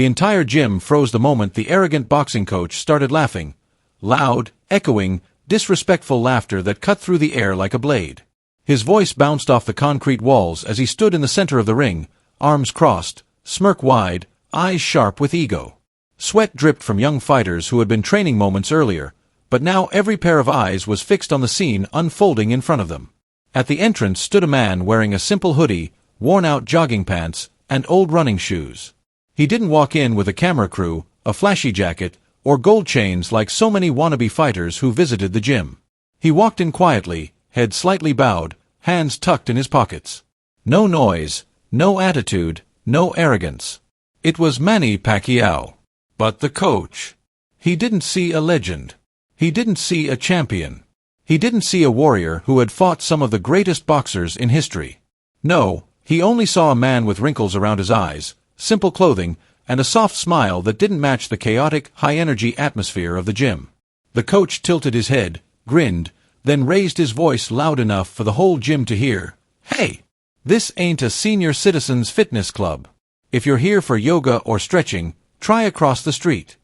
The entire gym froze the moment the arrogant boxing coach started laughing. Loud, echoing, disrespectful laughter that cut through the air like a blade. His voice bounced off the concrete walls as he stood in the center of the ring, arms crossed, smirk wide, eyes sharp with ego. Sweat dripped from young fighters who had been training moments earlier, but now every pair of eyes was fixed on the scene unfolding in front of them. At the entrance stood a man wearing a simple hoodie, worn-out jogging pants, and old running shoes. He didn't walk in with a camera crew, a flashy jacket, or gold chains like so many wannabe fighters who visited the gym. He walked in quietly, head slightly bowed, hands tucked in his pockets. No noise, no attitude, no arrogance. It was Manny Pacquiao. But the coach. He didn't see a legend. He didn't see a champion. He didn't see a warrior who had fought some of the greatest boxers in history. No, he only saw a man with wrinkles around his eyes, simple clothing, and a soft smile that didn't match the chaotic, high-energy atmosphere of the gym. The coach tilted his head, grinned, then raised his voice loud enough for the whole gym to hear. "Hey! This ain't a senior citizens fitness club. If you're here for yoga or stretching, try across the street."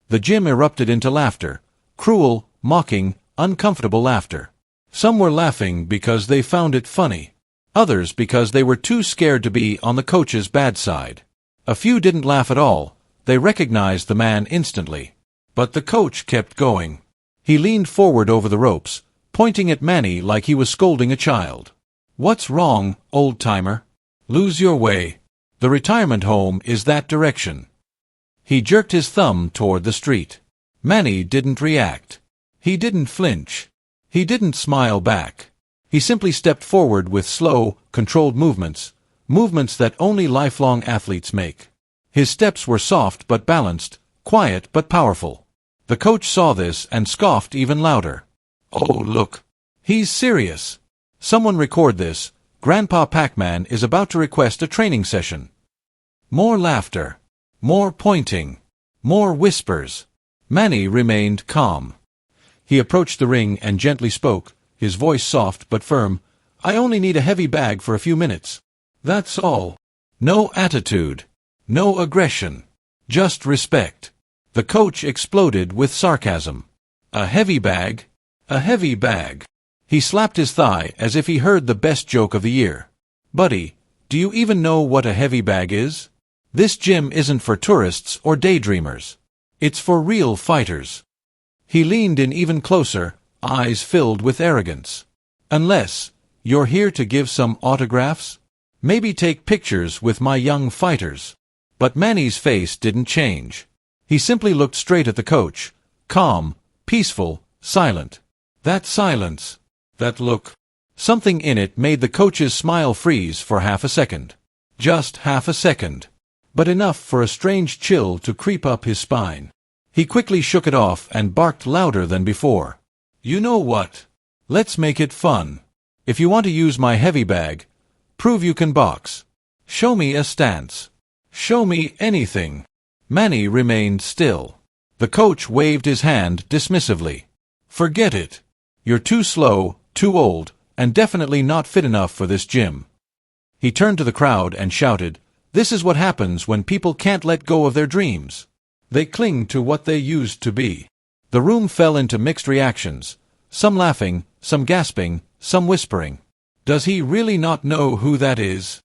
The gym erupted into laughter. Cruel, mocking, uncomfortable laughter. Some were laughing because they found it funny. Others because they were too scared to be on the coach's bad side. A few didn't laugh at all. They recognized the man instantly. But the coach kept going. He leaned forward over the ropes, pointing at Manny like he was scolding a child. "What's wrong, old-timer? Lose your way. The retirement home is that direction." He jerked his thumb toward the street. Manny didn't react. He didn't flinch. He didn't smile back. He simply stepped forward with slow, controlled movements that only lifelong athletes make. His steps were soft but balanced, quiet but powerful. The coach saw this and scoffed even louder. "Oh, look. He's serious. Someone record this. Grandpa Pac-Man is about to request a training session." More laughter. More pointing. More whispers. Manny remained calm. He approached the ring and gently spoke, his voice soft but firm. "I only need a heavy bag for a few minutes. That's all. No attitude. No aggression. Just respect." The coach exploded with sarcasm. "A heavy bag? A heavy bag." He slapped his thigh as if he heard the best joke of the year. "Buddy, do you even know what a heavy bag is? This gym isn't for tourists or daydreamers. It's for real fighters." He leaned in even closer, eyes filled with arrogance. "Unless you're here to give some autographs? Maybe take pictures with my young fighters." But Manny's face didn't change. He simply looked straight at the coach, calm, peaceful, silent. That silence, that look, something in it made the coach's smile freeze for half a second. Just half a second. But enough for a strange chill to creep up his spine. He quickly shook it off and barked louder than before. "You know what? Let's make it fun. If you want to use my heavy bag, prove you can box. Show me a stance. Show me anything." Manny remained still. The coach waved his hand dismissively. "Forget it. You're too slow, too old, and definitely not fit enough for this gym." He turned to the crowd and shouted, "This is what happens when people can't let go of their dreams. They cling to what they used to be." The room fell into mixed reactions, some laughing, some gasping, some whispering. "Does he really not know who that is?"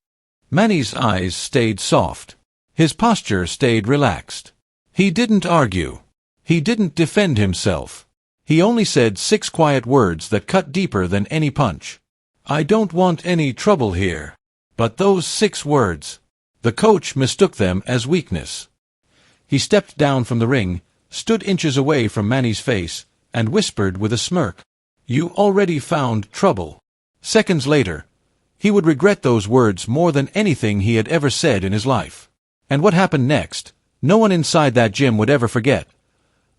Manny's eyes stayed soft. His posture stayed relaxed. He didn't argue. He didn't defend himself. He only said 6 quiet words that cut deeper than any punch. "I don't want any trouble here." But those 6 words, the coach mistook them as weakness. He stepped down from the ring, stood inches away from Manny's face, and whispered with a smirk, "You already found trouble." Seconds later, he would regret those words more than anything he had ever said in his life. And what happened next, no one inside that gym would ever forget.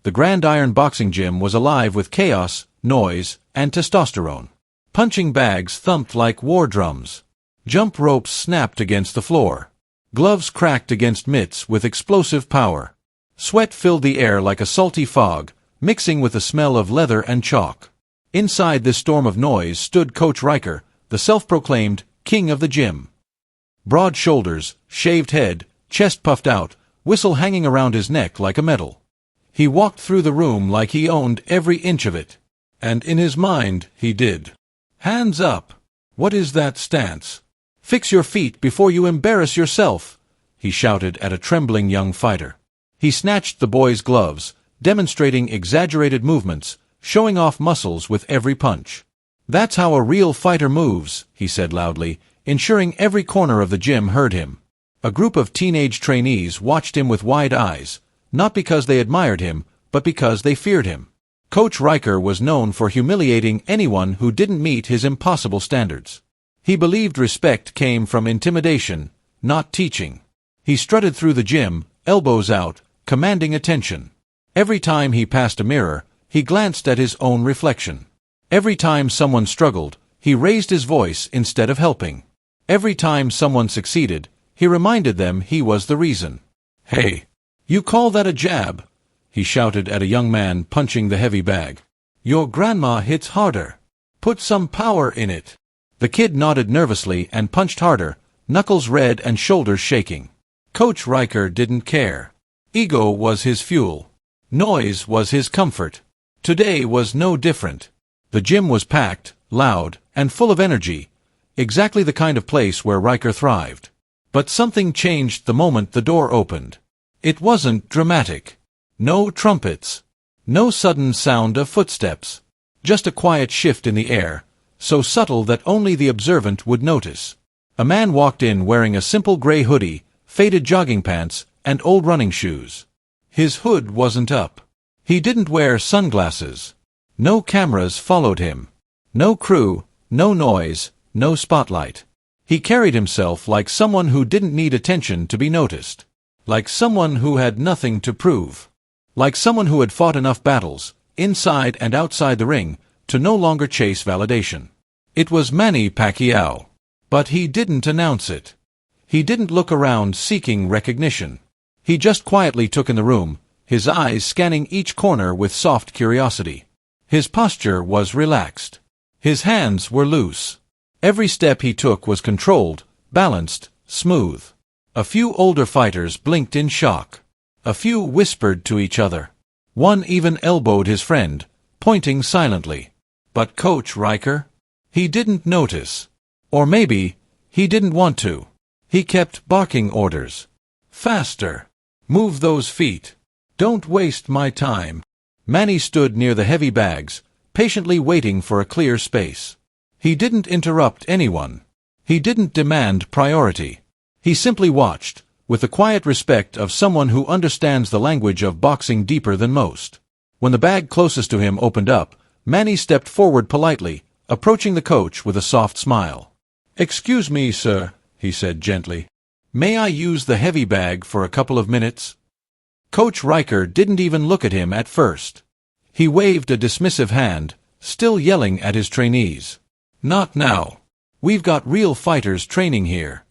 The Grand Iron Boxing Gym was alive with chaos, noise, and testosterone. Punching bags thumped like war drums. Jump ropes snapped against the floor. Gloves cracked against mitts with explosive power. Sweat filled the air like a salty fog, mixing with the smell of leather and chalk. Inside this storm of noise stood Coach Riker, the self-proclaimed king of the gym. Broad shoulders, shaved head, chest puffed out, whistle hanging around his neck like a medal. He walked through the room like he owned every inch of it. And in his mind, he did. Hands up! What is that stance? Fix your feet before you embarrass yourself, he shouted at a trembling young fighter. He snatched the boy's gloves, demonstrating exaggerated movements, showing off muscles with every punch. That's how a real fighter moves, he said loudly, ensuring every corner of the gym heard him. A group of teenage trainees watched him with wide eyes, not because they admired him, but because they feared him. Coach Riker was known for humiliating anyone who didn't meet his impossible standards. He believed respect came from intimidation, not teaching. He strutted through the gym, elbows out, commanding attention. Every time he passed a mirror, he glanced at his own reflection. Every time someone struggled, he raised his voice instead of helping. Every time someone succeeded, he reminded them he was the reason. "Hey, you call that a jab?" he shouted at a young man punching the heavy bag. "Your grandma hits harder. Put some power in it." The kid nodded nervously and punched harder, knuckles red and shoulders shaking. Coach Riker didn't care. Ego was his fuel. Noise was his comfort. Today was no different. The gym was packed, loud, and full of energy, exactly the kind of place where Riker thrived. But something changed the moment the door opened. It wasn't dramatic. No trumpets. No sudden sound of footsteps. Just a quiet shift in the air, so subtle that only the observant would notice. A man walked in wearing a simple gray hoodie, faded jogging pants, and old running shoes. His hood wasn't up. He didn't wear sunglasses. No cameras followed him. No crew, no noise, no spotlight. He carried himself like someone who didn't need attention to be noticed. Like someone who had nothing to prove. Like someone who had fought enough battles, inside and outside the ring, to no longer chase validation. It was Manny Pacquiao. But he didn't announce it. He didn't look around seeking recognition. He just quietly took in the room, his eyes scanning each corner with soft curiosity. His posture was relaxed. His hands were loose. Every step he took was controlled, balanced, smooth. A few older fighters blinked in shock. A few whispered to each other. One even elbowed his friend, pointing silently. But Coach Riker? He didn't notice. Or maybe, he didn't want to. He kept barking orders. "Faster! Move those feet! Don't waste my time!" Manny stood near the heavy bags, patiently waiting for a clear space. He didn't interrupt anyone. He didn't demand priority. He simply watched, with the quiet respect of someone who understands the language of boxing deeper than most. When the bag closest to him opened up, Manny stepped forward politely, approaching the coach with a soft smile. "Excuse me, sir," he said gently. "May I use the heavy bag for a couple of minutes?" Coach Riker didn't even look at him at first. He waved a dismissive hand, still yelling at his trainees. "Not now. We've got real fighters training here."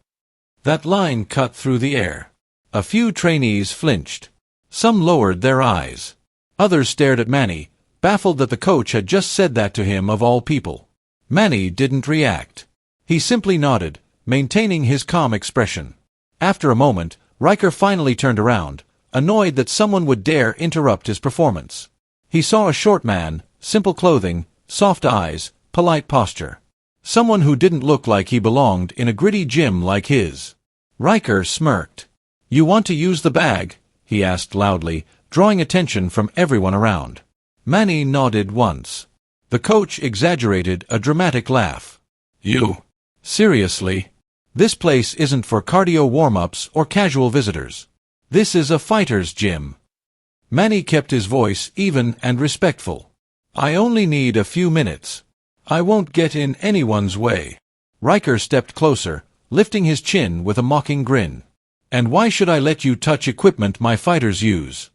That line cut through the air. A few trainees flinched. Some lowered their eyes. Others stared at Manny, baffled that the coach had just said that to him of all people. Manny didn't react. He simply nodded, maintaining his calm expression. After a moment, Riker finally turned around, annoyed that someone would dare interrupt his performance. He saw a short man, simple clothing, soft eyes, polite posture. Someone who didn't look like he belonged in a gritty gym like his. Riker smirked. "You want to use the bag?" he asked loudly, drawing attention from everyone around. Manny nodded once. The coach exaggerated a dramatic laugh. "You? Seriously? This place isn't for cardio warm-ups or casual visitors. This is a fighter's gym." Manny kept his voice even and respectful. "I only need a few minutes. I won't get in anyone's way." Riker stepped closer, lifting his chin with a mocking grin. "And why should I let you touch equipment my fighters use?"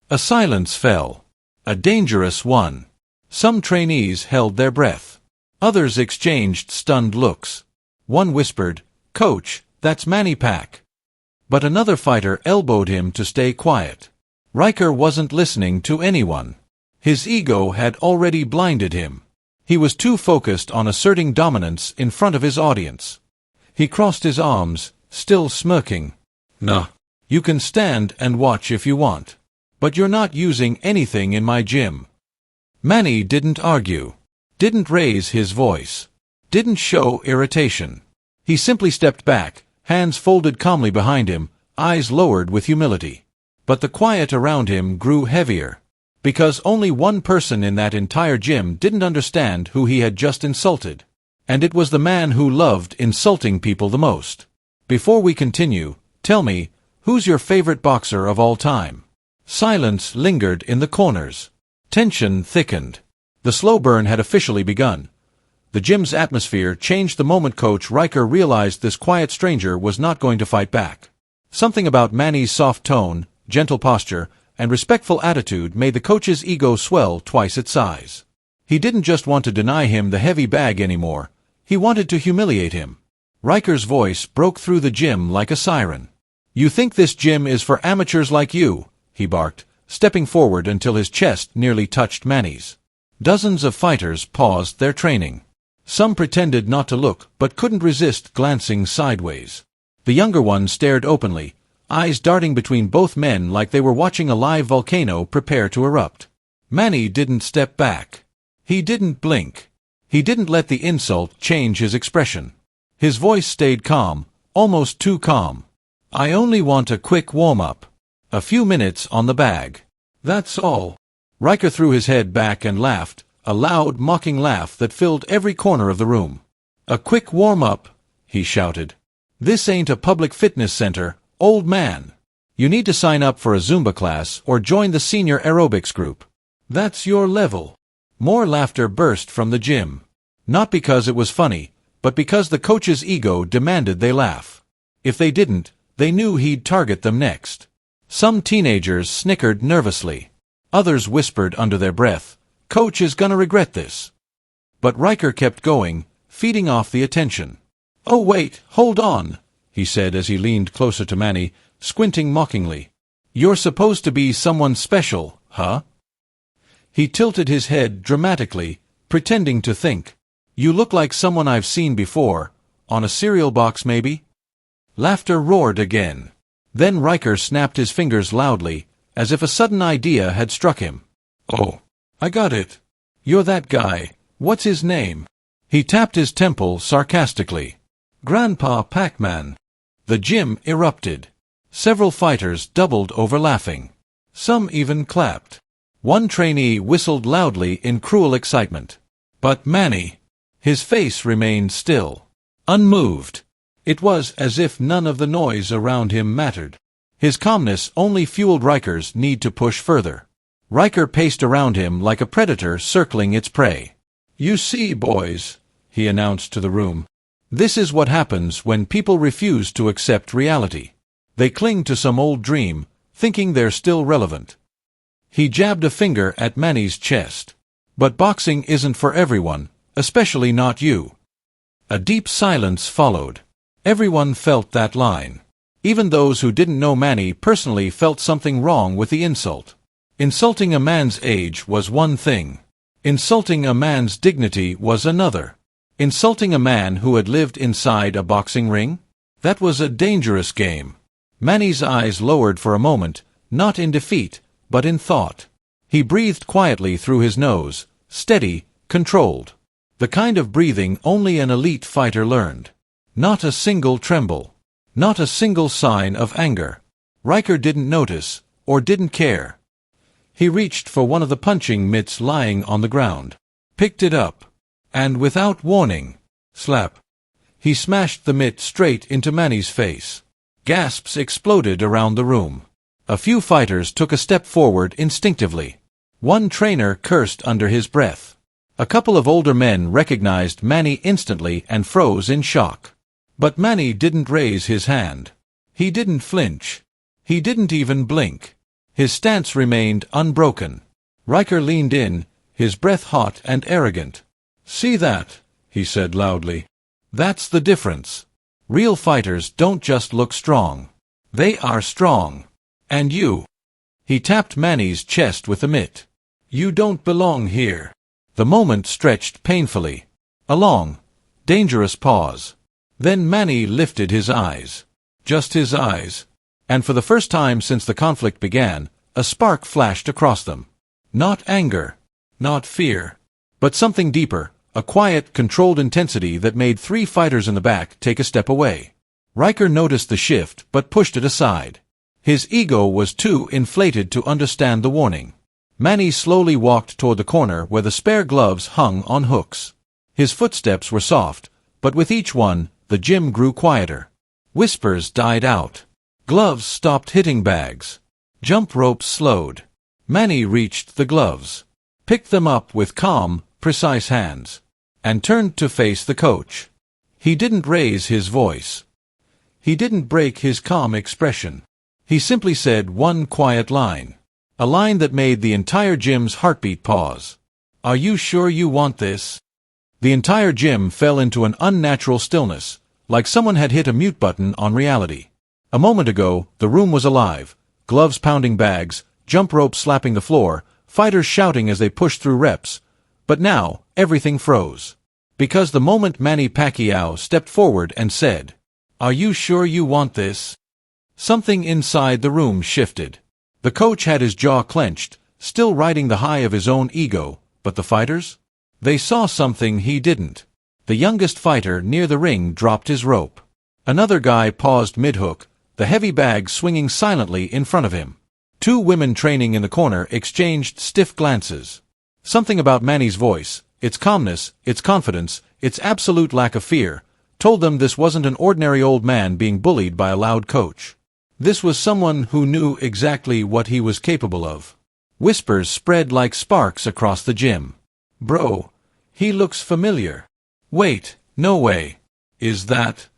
A silence fell. A dangerous one. Some trainees held their breath. Others exchanged stunned looks. One whispered, "Coach, that's Manny Pac." But another fighter elbowed him to stay quiet. Riker wasn't listening to anyone. His ego had already blinded him. He was too focused on asserting dominance in front of his audience. He crossed his arms, still smirking. "Nah, You can stand and watch if you want. But you're not using anything in my gym. Manny didn't argue. Didn't raise his voice. Didn't show irritation. He simply stepped back, hands folded calmly behind him, eyes lowered with humility. But the quiet around him grew heavier. Because only one person in that entire gym didn't understand who he had just insulted. And it was the man who loved insulting people the most. Before we continue, tell me, who's your favorite boxer of all time? Silence lingered in the corners. Tension thickened. The slow burn had officially begun. The gym's atmosphere changed the moment Coach Riker realized this quiet stranger was not going to fight back. Something about Manny's soft tone, gentle posture, and respectful attitude made the coach's ego swell twice its size. He didn't just want to deny him the heavy bag anymore. He wanted to humiliate him. Riker's voice broke through the gym like a siren. "You think this gym is for amateurs like you?" he barked, stepping forward until his chest nearly touched Manny's. Dozens of fighters paused their training. Some pretended not to look, but couldn't resist glancing sideways. The younger ones stared openly, eyes darting between both men like they were watching a live volcano prepare to erupt. Manny didn't step back. He didn't blink. He didn't let the insult change his expression. His voice stayed calm, almost too calm. "I only want a quick warm-up. A few minutes on the bag. That's all." Riker threw his head back and laughed, a loud, mocking laugh that filled every corner of the room. "A quick warm-up," he shouted. "This ain't a public fitness center, old man. You need to sign up for a Zumba class or join the senior aerobics group. That's your level." More laughter burst from the gym. Not because it was funny, but because the coach's ego demanded they laugh. If they didn't, they knew he'd target them next. Some teenagers snickered nervously. Others whispered under their breath, "Coach is gonna regret this." But Riker kept going, feeding off the attention. "Oh wait, hold on," he said as he leaned closer to Manny, squinting mockingly. "You're supposed to be someone special, huh?" He tilted his head dramatically, pretending to think. "You look like someone I've seen before, on a cereal box maybe?" Laughter roared again. Then Riker snapped his fingers loudly, as if a sudden idea had struck him. "Oh, I got it. You're that guy. What's his name?" He tapped his temple sarcastically. "Grandpa Pac-Man." The gym erupted. Several fighters doubled over laughing. Some even clapped. One trainee whistled loudly in cruel excitement. But Manny, his face remained still, unmoved. It was as if none of the noise around him mattered. His calmness only fueled Riker's need to push further. Riker paced around him like a predator circling its prey. "You see, boys," he announced to the room, "this is what happens when people refuse to accept reality. They cling to some old dream, thinking they're still relevant." He jabbed a finger at Manny's chest. "But boxing isn't for everyone, especially not you." A deep silence followed. Everyone felt that line. Even those who didn't know Manny personally felt something wrong with the insult. Insulting a man's age was one thing. Insulting a man's dignity was another. Insulting a man who had lived inside a boxing ring? That was a dangerous game. Manny's eyes lowered for a moment, not in defeat, but in thought. He breathed quietly through his nose, steady, controlled. The kind of breathing only an elite fighter learned. Not a single tremble. Not a single sign of anger. Riker didn't notice, or didn't care. He reached for one of the punching mitts lying on the ground. Picked it up. And without warning, slap. He smashed the mitt straight into Manny's face. Gasps exploded around the room. A few fighters took a step forward instinctively. One trainer cursed under his breath. A couple of older men recognized Manny instantly and froze in shock. But Manny didn't raise his hand. He didn't flinch. He didn't even blink. His stance remained unbroken. Riker leaned in, his breath hot and arrogant. "See that?" he said loudly. "That's the difference. Real fighters don't just look strong. They are strong. And you." He tapped Manny's chest with the mitt. "You don't belong here." The moment stretched painfully. A long, dangerous pause. Then Manny lifted his eyes. Just his eyes. And for the first time since the conflict began, a spark flashed across them. Not anger, not fear, but something deeper, a quiet, controlled intensity that made three fighters in the back take a step away. Riker noticed the shift but pushed it aside. His ego was too inflated to understand the warning. Manny slowly walked toward the corner where the spare gloves hung on hooks. His footsteps were soft, but with each one, the gym grew quieter. Whispers died out. Gloves stopped hitting bags. Jump ropes slowed. Manny reached the gloves, picked them up with calm, precise hands, and turned to face the coach. He didn't raise his voice. He didn't break his calm expression. He simply said one quiet line. A line that made the entire gym's heartbeat pause. "Are you sure you want this?" The entire gym fell into an unnatural stillness, like someone had hit a mute button on reality. A moment ago, the room was alive. Gloves pounding bags, jump ropes slapping the floor, fighters shouting as they pushed through reps. But now, everything froze. Because the moment Manny Pacquiao stepped forward and said, "Are you sure you want this?" something inside the room shifted. The coach had his jaw clenched, still riding the high of his own ego, but the fighters? They saw something he didn't. The youngest fighter near the ring dropped his rope. Another guy paused mid-hook, the heavy bag swinging silently in front of him. Two women training in the corner exchanged stiff glances. Something about Manny's voice, its calmness, its confidence, its absolute lack of fear, told them this wasn't an ordinary old man being bullied by a loud coach. This was someone who knew exactly what he was capable of. Whispers spread like sparks across the gym. "Bro, he looks familiar. Wait, no way. Is that?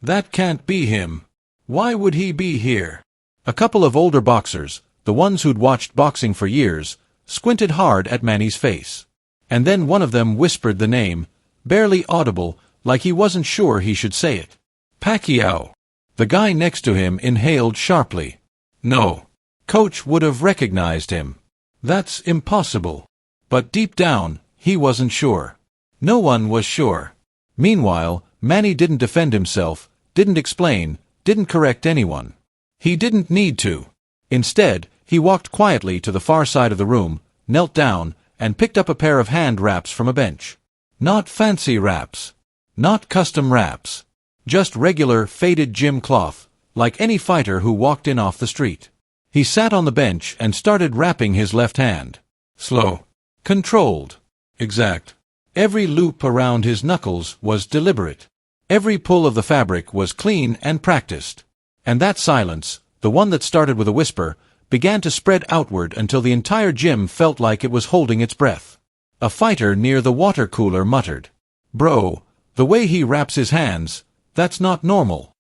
That can't be him. Why would he be here?" A couple of older boxers, the ones who'd watched boxing for years, squinted hard at Manny's face. And then one of them whispered the name, barely audible, like he wasn't sure he should say it. "Pacquiao." The guy next to him inhaled sharply. No. Coach would have recognized him. That's impossible. But deep down, he wasn't sure. No one was sure. Meanwhile, Manny didn't defend himself, didn't explain, didn't correct anyone. He didn't need to. Instead, he walked quietly to the far side of the room, knelt down, and picked up a pair of hand wraps from a bench. Not fancy wraps. Not custom wraps. Just regular, faded gym cloth, like any fighter who walked in off the street. He sat on the bench and started wrapping his left hand. Slow. Controlled. Exact. Every loop around his knuckles was deliberate. Every pull of the fabric was clean and practiced. And that silence, the one that started with a whisper, began to spread outward until the entire gym felt like it was holding its breath. A fighter near the water cooler muttered, "Bro, the way he wraps his hands, that's not normal."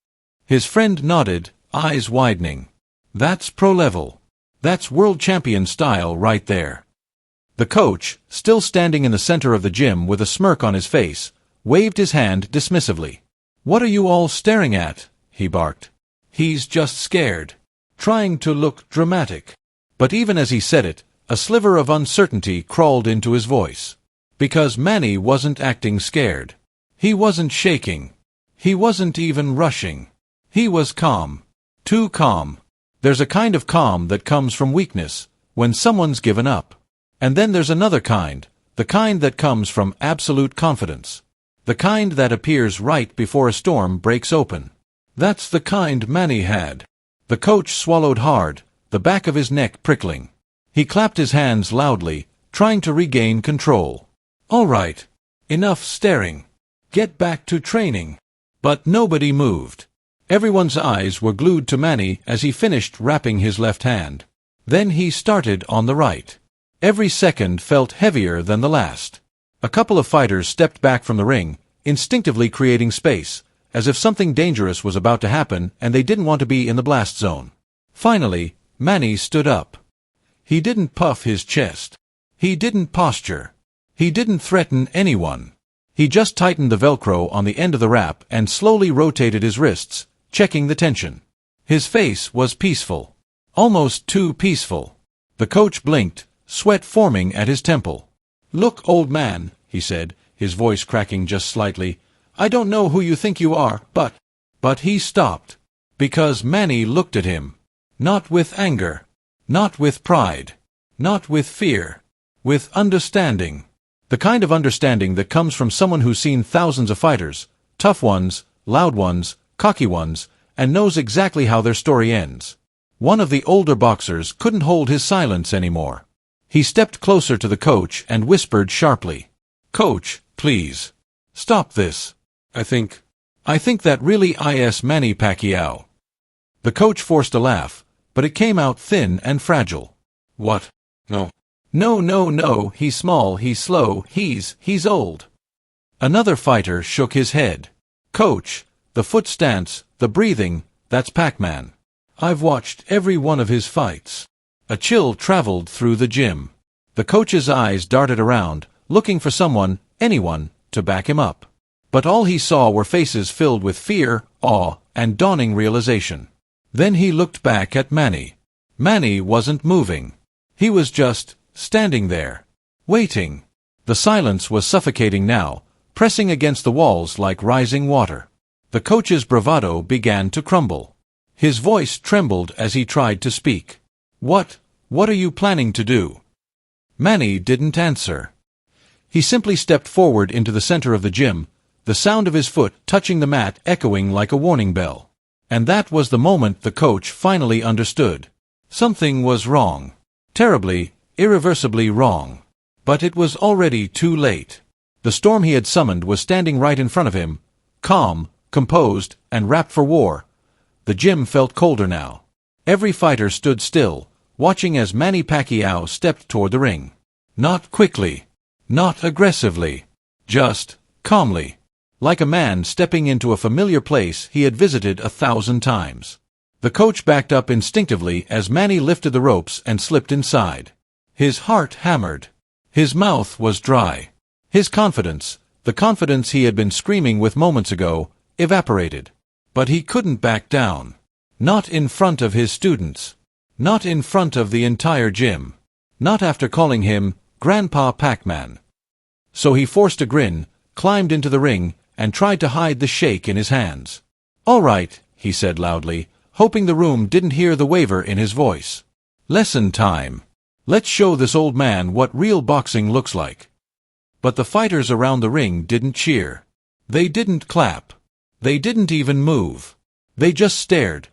His friend nodded, eyes widening. "That's pro-level. That's world champion style right there." The coach, still standing in the center of the gym with a smirk on his face, waved his hand dismissively. "What are you all staring at?" he barked. "He's just scared. Trying to look dramatic." But even as he said it, a sliver of uncertainty crawled into his voice. Because Manny wasn't acting scared. He wasn't shaking. He wasn't even rushing. He was calm. Too calm. There's a kind of calm that comes from weakness, when someone's given up. And then there's another kind, the kind that comes from absolute confidence. The kind that appears right before a storm breaks open. That's the kind Manny had. The coach swallowed hard, the back of his neck prickling. He clapped his hands loudly, trying to regain control. "All right. Enough staring. Get back to training." But nobody moved. Everyone's eyes were glued to Manny as he finished wrapping his left hand. Then he started on the right. Every second felt heavier than the last. A couple of fighters stepped back from the ring, instinctively creating space, as if something dangerous was about to happen and they didn't want to be in the blast zone. Finally, Manny stood up. He didn't puff his chest. He didn't posture. He didn't threaten anyone. He just tightened the Velcro on the end of the wrap and slowly rotated his wrists, checking the tension. His face was peaceful. Almost too peaceful. The coach blinked, sweat forming at his temple. "Look, old man," he said, his voice cracking just slightly, "I don't know who you think you are, but—" But he stopped. Because Manny looked at him. Not with anger. Not with pride. Not with fear. With understanding. The kind of understanding that comes from someone who's seen thousands of fighters, tough ones, loud ones, cocky ones, and knows exactly how their story ends. One of the older boxers couldn't hold his silence anymore. He stepped closer to the coach and whispered sharply, "Coach, please. Stop this. I think that really is Manny Pacquiao." The coach forced a laugh, but it came out thin and fragile. "What? No. No, he's small, he's slow, he's old." Another fighter shook his head. "Coach, the foot stance, the breathing, that's Pac-Man. I've watched every one of his fights." A chill traveled through the gym. The coach's eyes darted around, looking for someone, anyone, to back him up. But all he saw were faces filled with fear, awe, and dawning realization. Then he looked back at Manny. Manny wasn't moving. He was just standing there, waiting. The silence was suffocating now, pressing against the walls like rising water. The coach's bravado began to crumble. His voice trembled as he tried to speak. What are you planning to do?" Manny didn't answer. He simply stepped forward into the center of the gym, the sound of his foot touching the mat echoing like a warning bell. And that was the moment the coach finally understood. Something was wrong. Terribly, irreversibly wrong. But it was already too late. The storm he had summoned was standing right in front of him, calm, composed, and wrapped for war. The gym felt colder now. Every fighter stood still, watching as Manny Pacquiao stepped toward the ring. Not quickly. Not aggressively. Just calmly. Like a man stepping into a familiar place he had visited 1,000 times. The coach backed up instinctively as Manny lifted the ropes and slipped inside. His heart hammered. His mouth was dry. His confidence, the confidence he had been screaming with moments ago, evaporated. But he couldn't back down. Not in front of his students. Not in front of the entire gym. Not after calling him Grandpa Pac-Man. So he forced a grin, climbed into the ring, and tried to hide the shake in his hands. "All right," he said loudly, hoping the room didn't hear the waver in his voice. "Lesson time. Let's show this old man what real boxing looks like." But the fighters around the ring didn't cheer. They didn't clap. They didn't even move. They just stared,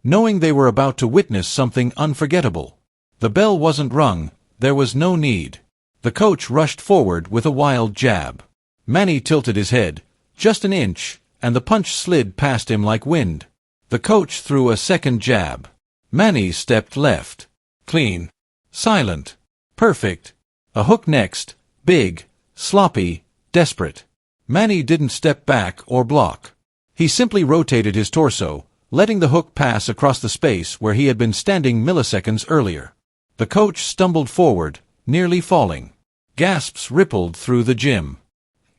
knowing they were about to witness something unforgettable. The bell wasn't rung. There was no need. The coach rushed forward with a wild jab. Manny tilted his head, just an inch, and the punch slid past him like wind. The coach threw a second jab. Manny stepped left. Clean. Silent. Perfect. A hook next. Big. Sloppy. Desperate. Manny didn't step back or block. He simply rotated his torso, letting the hook pass across the space where he had been standing milliseconds earlier. The coach stumbled forward, nearly falling. Gasps rippled through the gym.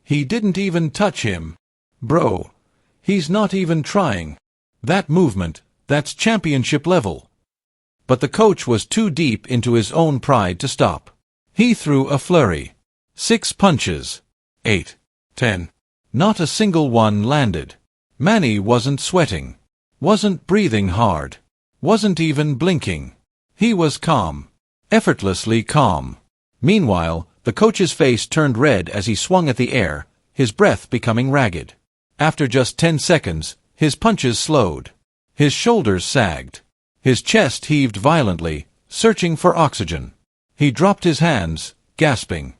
He didn't even touch him. Bro. He's not even trying. That movement, that's championship level. But the coach was too deep into his own pride to stop. He threw a flurry. 6 punches. 8. 10. Not a single one landed. Manny wasn't sweating. Wasn't breathing hard. Wasn't even blinking. He was calm. Effortlessly calm. Meanwhile, the coach's face turned red as he swung at the air, his breath becoming ragged. After just 10 seconds, his punches slowed. His shoulders sagged. His chest heaved violently, searching for oxygen. He dropped his hands, gasping.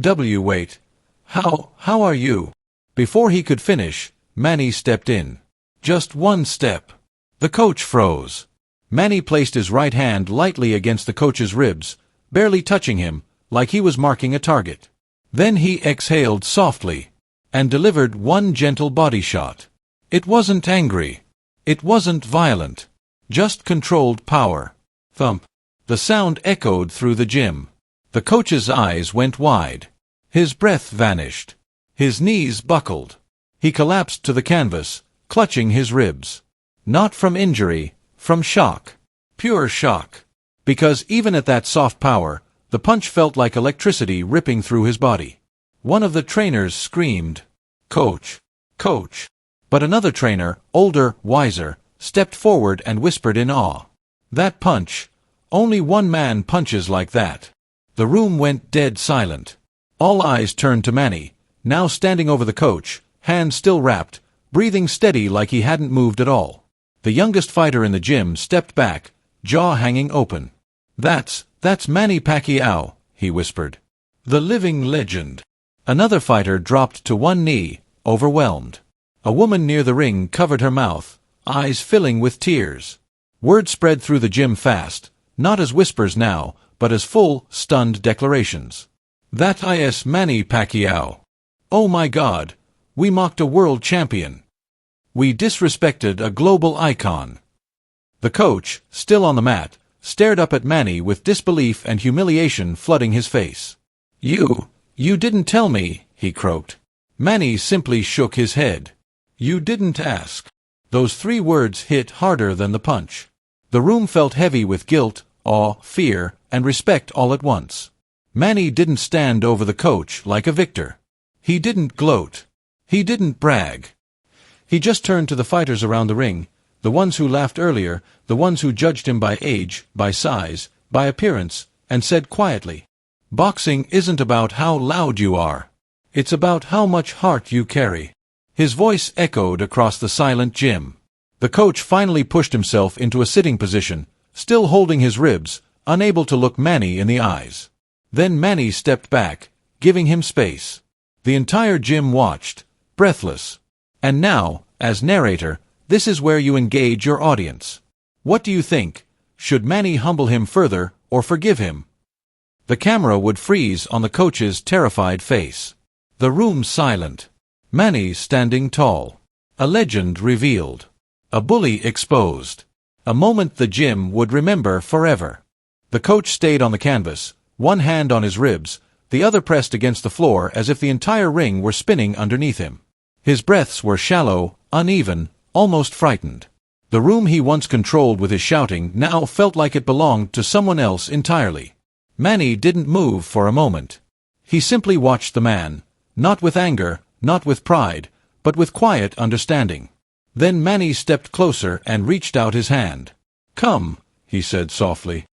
Wait. How are you?" Before he could finish, Manny stepped in. Just one step. The coach froze. Manny placed his right hand lightly against the coach's ribs, barely touching him, like he was marking a target. Then he exhaled softly, and delivered one gentle body shot. It wasn't angry. It wasn't violent. Just controlled power. Thump. The sound echoed through the gym. The coach's eyes went wide. His breath vanished. His knees buckled. He collapsed to the canvas, clutching his ribs. Not from injury, from shock. Pure shock. Because even at that soft power, the punch felt like electricity ripping through his body. One of the trainers screamed, "Coach! Coach!" But another trainer, older, wiser, stepped forward and whispered in awe. "That punch! Only one man punches like that." The room went dead silent. All eyes turned to Manny, now standing over the coach, hands still wrapped, breathing steady like he hadn't moved at all. The youngest fighter in the gym stepped back, jaw hanging open. That's Manny Pacquiao," he whispered. "The living legend." Another fighter dropped to one knee, overwhelmed. A woman near the ring covered her mouth, eyes filling with tears. Word spread through the gym fast, not as whispers now, but as full, stunned declarations. "That is Manny Pacquiao. Oh my God, we mocked a world champion. We disrespected a global icon." The coach, still on the mat, stared up at Manny with disbelief and humiliation flooding his face. You didn't tell me," he croaked. Manny simply shook his head. "You didn't ask." Those 3 words hit harder than the punch. The room felt heavy with guilt, awe, fear, and respect all at once. Manny didn't stand over the coach like a victor. He didn't gloat. He didn't brag. He just turned to the fighters around the ring, the ones who laughed earlier, the ones who judged him by age, by size, by appearance, and said quietly, "Boxing isn't about how loud you are. It's about how much heart you carry." His voice echoed across the silent gym. The coach finally pushed himself into a sitting position, still holding his ribs, unable to look Manny in the eyes. Then Manny stepped back, giving him space. The entire gym watched, breathless. And now, as narrator, this is where you engage your audience. What do you think? Should Manny humble him further, or forgive him? The camera would freeze on the coach's terrified face. The room silent. Manny standing tall. A legend revealed. A bully exposed. A moment the gym would remember forever. The coach stayed on the canvas, one hand on his ribs, the other pressed against the floor as if the entire ring were spinning underneath him. His breaths were shallow, uneven, almost frightened. The room he once controlled with his shouting now felt like it belonged to someone else entirely. Manny didn't move for a moment. He simply watched the man, not with anger, not with pride, but with quiet understanding. Then Manny stepped closer and reached out his hand. "Come," he said softly.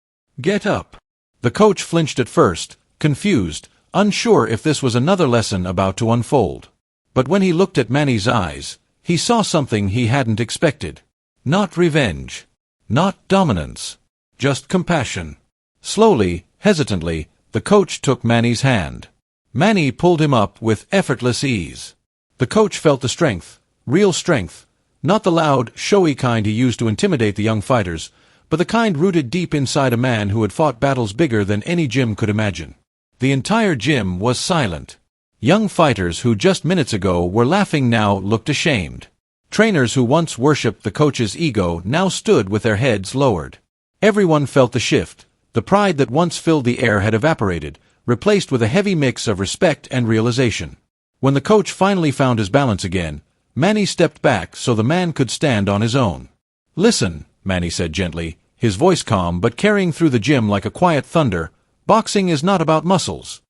"Get up." The coach flinched at first, confused, unsure if this was another lesson about to unfold. But when he looked at Manny's eyes, he saw something he hadn't expected. Not revenge. Not dominance. Just compassion. Slowly, hesitantly, the coach took Manny's hand. Manny pulled him up with effortless ease. The coach felt the strength, real strength, not the loud, showy kind he used to intimidate the young fighters, but the kind rooted deep inside a man who had fought battles bigger than any gym could imagine. The entire gym was silent. Young fighters who just minutes ago were laughing now looked ashamed. Trainers who once worshipped the coach's ego now stood with their heads lowered. Everyone felt the shift. The pride that once filled the air had evaporated, replaced with a heavy mix of respect and realization. When the coach finally found his balance again, Manny stepped back so the man could stand on his own. "Listen," Manny said gently, his voice calm but carrying through the gym like a quiet thunder, "boxing is not about muscles."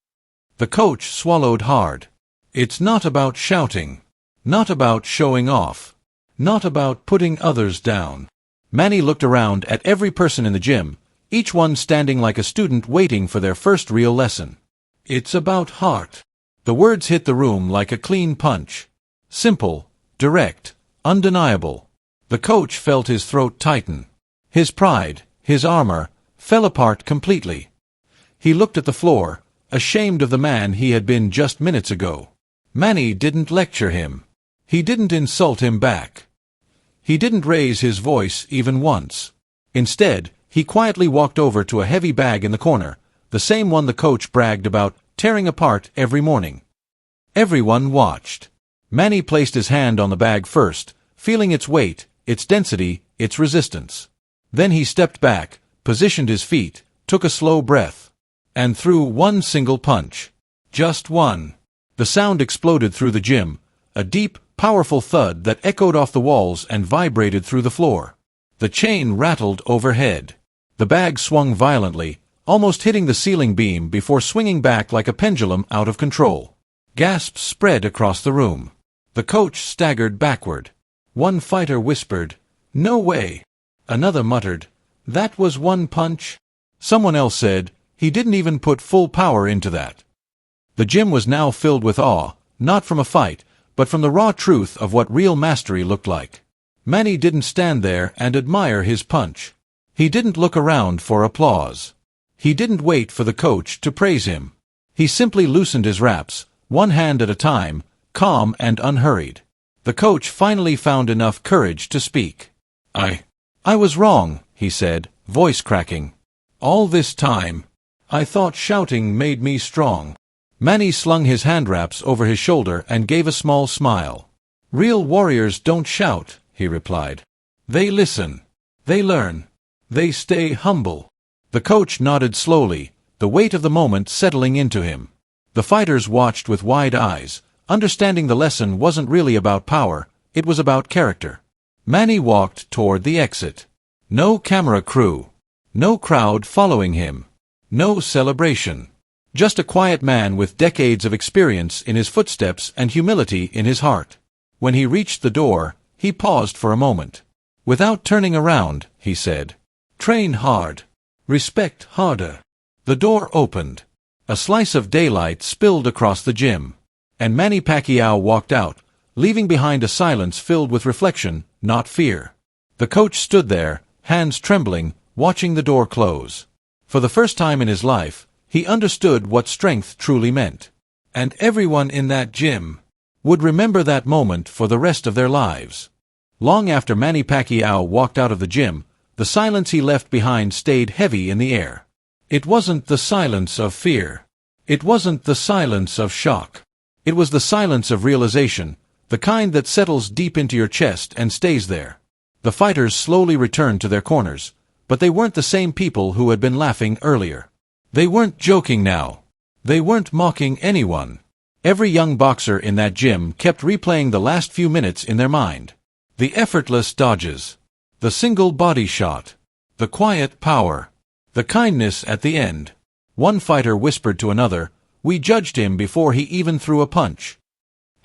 The coach swallowed hard. "It's not about shouting. Not about showing off. Not about putting others down." Manny looked around at every person in the gym, each one standing like a student waiting for their first real lesson. "It's about heart." The words hit the room like a clean punch. Simple, direct, undeniable. The coach felt his throat tighten. His pride, his armor, fell apart completely. He looked at the floor, ashamed of the man he had been just minutes ago. Manny didn't lecture him. He didn't insult him back. He didn't raise his voice even once. Instead, he quietly walked over to a heavy bag in the corner, the same one the coach bragged about tearing apart every morning. Everyone watched. Manny placed his hand on the bag first, feeling its weight, its density, its resistance. Then he stepped back, positioned his feet, took a slow breath, and threw one single punch. Just one. The sound exploded through the gym, a deep, powerful thud that echoed off the walls and vibrated through the floor. The chain rattled overhead. The bag swung violently, almost hitting the ceiling beam before swinging back like a pendulum out of control. Gasps spread across the room. The coach staggered backward. One fighter whispered, No way. Another muttered, that was one punch. Someone else said, he didn't even put full power into that. The gym was now filled with awe, not from a fight, but from the raw truth of what real mastery looked like. Manny didn't stand there and admire his punch. He didn't look around for applause. He didn't wait for the coach to praise him. He simply loosened his wraps, one hand at a time, calm and unhurried. The coach finally found enough courage to speak. I was wrong, he said, voice cracking. All this time, I thought shouting made me strong. Manny slung his hand wraps over his shoulder and gave a small smile. Real warriors don't shout, he replied. They listen. They learn. They stay humble. The coach nodded slowly, the weight of the moment settling into him. The fighters watched with wide eyes, understanding the lesson wasn't really about power, it was about character. Manny walked toward the exit. No camera crew. No crowd following him. No celebration. Just a quiet man with decades of experience in his footsteps and humility in his heart. When he reached the door, he paused for a moment. Without turning around, he said, train hard. Respect harder. The door opened. A slice of daylight spilled across the gym. And Manny Pacquiao walked out, leaving behind a silence filled with reflection, not fear. The coach stood there, hands trembling, watching the door close. For the first time in his life, he understood what strength truly meant. And everyone in that gym would remember that moment for the rest of their lives. Long after Manny Pacquiao walked out of the gym, the silence he left behind stayed heavy in the air. It wasn't the silence of fear. It wasn't the silence of shock. It was the silence of realization, the kind that settles deep into your chest and stays there. The fighters slowly returned to their corners, but they weren't the same people who had been laughing earlier. They weren't joking now. They weren't mocking anyone. Every young boxer in that gym kept replaying the last few minutes in their mind. The effortless dodges. The single body shot. The quiet power. The kindness at the end. One fighter whispered to another, we judged him before he even threw a punch.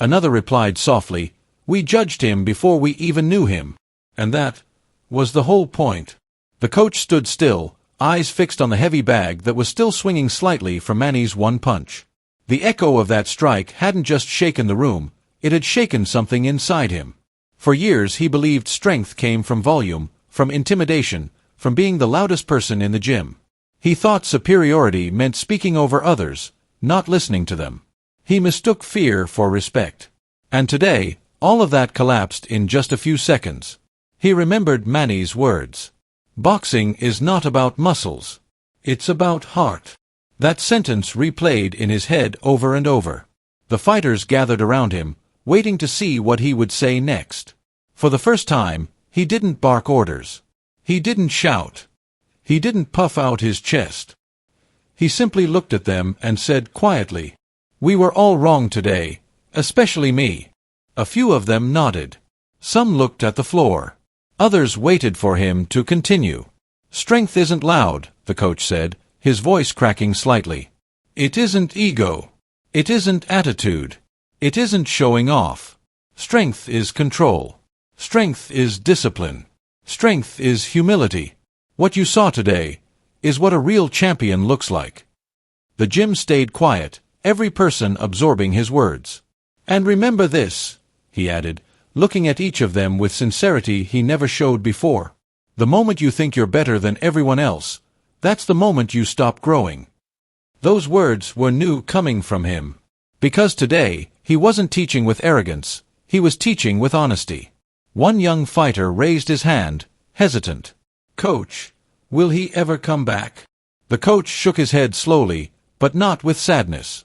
Another replied softly, we judged him before we even knew him. And that was the whole point. The coach stood still, eyes fixed on the heavy bag that was still swinging slightly from Manny's one punch. The echo of that strike hadn't just shaken the room, it had shaken something inside him. For years he believed strength came from volume, from intimidation, from being the loudest person in the gym. He thought superiority meant speaking over others, not listening to them. He mistook fear for respect. And today, all of that collapsed in just a few seconds. He remembered Manny's words. Boxing is not about muscles. It's about heart. That sentence replayed in his head over and over. The fighters gathered around him, waiting to see what he would say next. For the first time, he didn't bark orders. He didn't shout. He didn't puff out his chest. He simply looked at them and said quietly, we were all wrong today, especially me. A few of them nodded. Some looked at the floor. Others waited for him to continue. Strength isn't loud, the coach said, his voice cracking slightly. It isn't ego. It isn't attitude. It isn't showing off. Strength is control. Strength is discipline. Strength is humility. What you saw today is what a real champion looks like. The gym stayed quiet, every person absorbing his words. And remember this, he added, looking at each of them with sincerity he never showed before. The moment you think you're better than everyone else, that's the moment you stop growing. Those words were new coming from him. Because today, he wasn't teaching with arrogance, he was teaching with honesty. One young fighter raised his hand, hesitant. Coach, will he ever come back? The coach shook his head slowly, but not with sadness.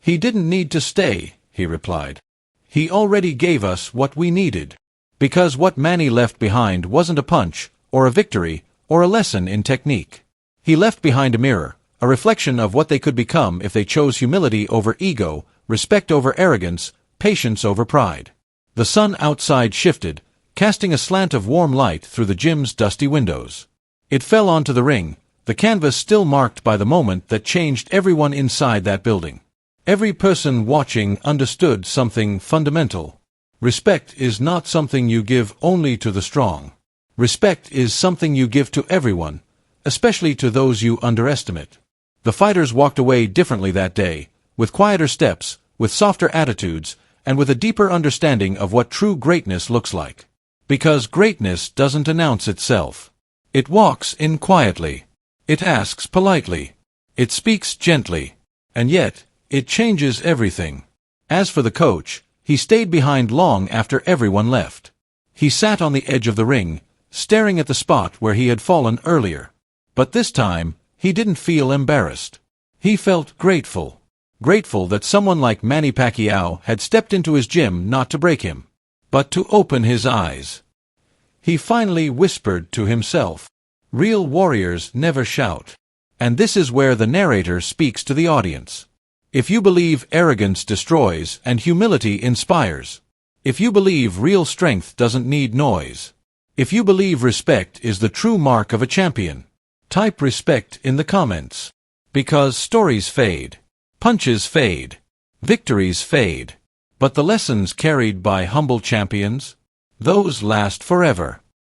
He didn't need to stay, he replied. He already gave us what we needed. Because what Manny left behind wasn't a punch, or a victory, or a lesson in technique. He left behind a mirror, a reflection of what they could become if they chose humility over ego, respect over arrogance, patience over pride. The sun outside shifted, casting a slant of warm light through the gym's dusty windows. It fell onto the ring, the canvas still marked by the moment that changed everyone inside that building. Every person watching understood something fundamental. Respect is not something you give only to the strong. Respect is something you give to everyone, especially to those you underestimate. The fighters walked away differently that day, with quieter steps, with softer attitudes, and with a deeper understanding of what true greatness looks like. Because greatness doesn't announce itself. It walks in quietly. It asks politely. It speaks gently. And yet, it changes everything. As for the coach, he stayed behind long after everyone left. He sat on the edge of the ring, staring at the spot where he had fallen earlier. But this time, he didn't feel embarrassed. He felt grateful. Grateful that someone like Manny Pacquiao had stepped into his gym not to break him, but to open his eyes. He finally whispered to himself, "Real warriors never shout." And this is where the narrator speaks to the audience. If you believe arrogance destroys and humility inspires, if you believe real strength doesn't need noise, if you believe respect is the true mark of a champion, type respect in the comments. Because stories fade. Punches fade. Victories fade. But the lessons carried by humble champions? Those last forever.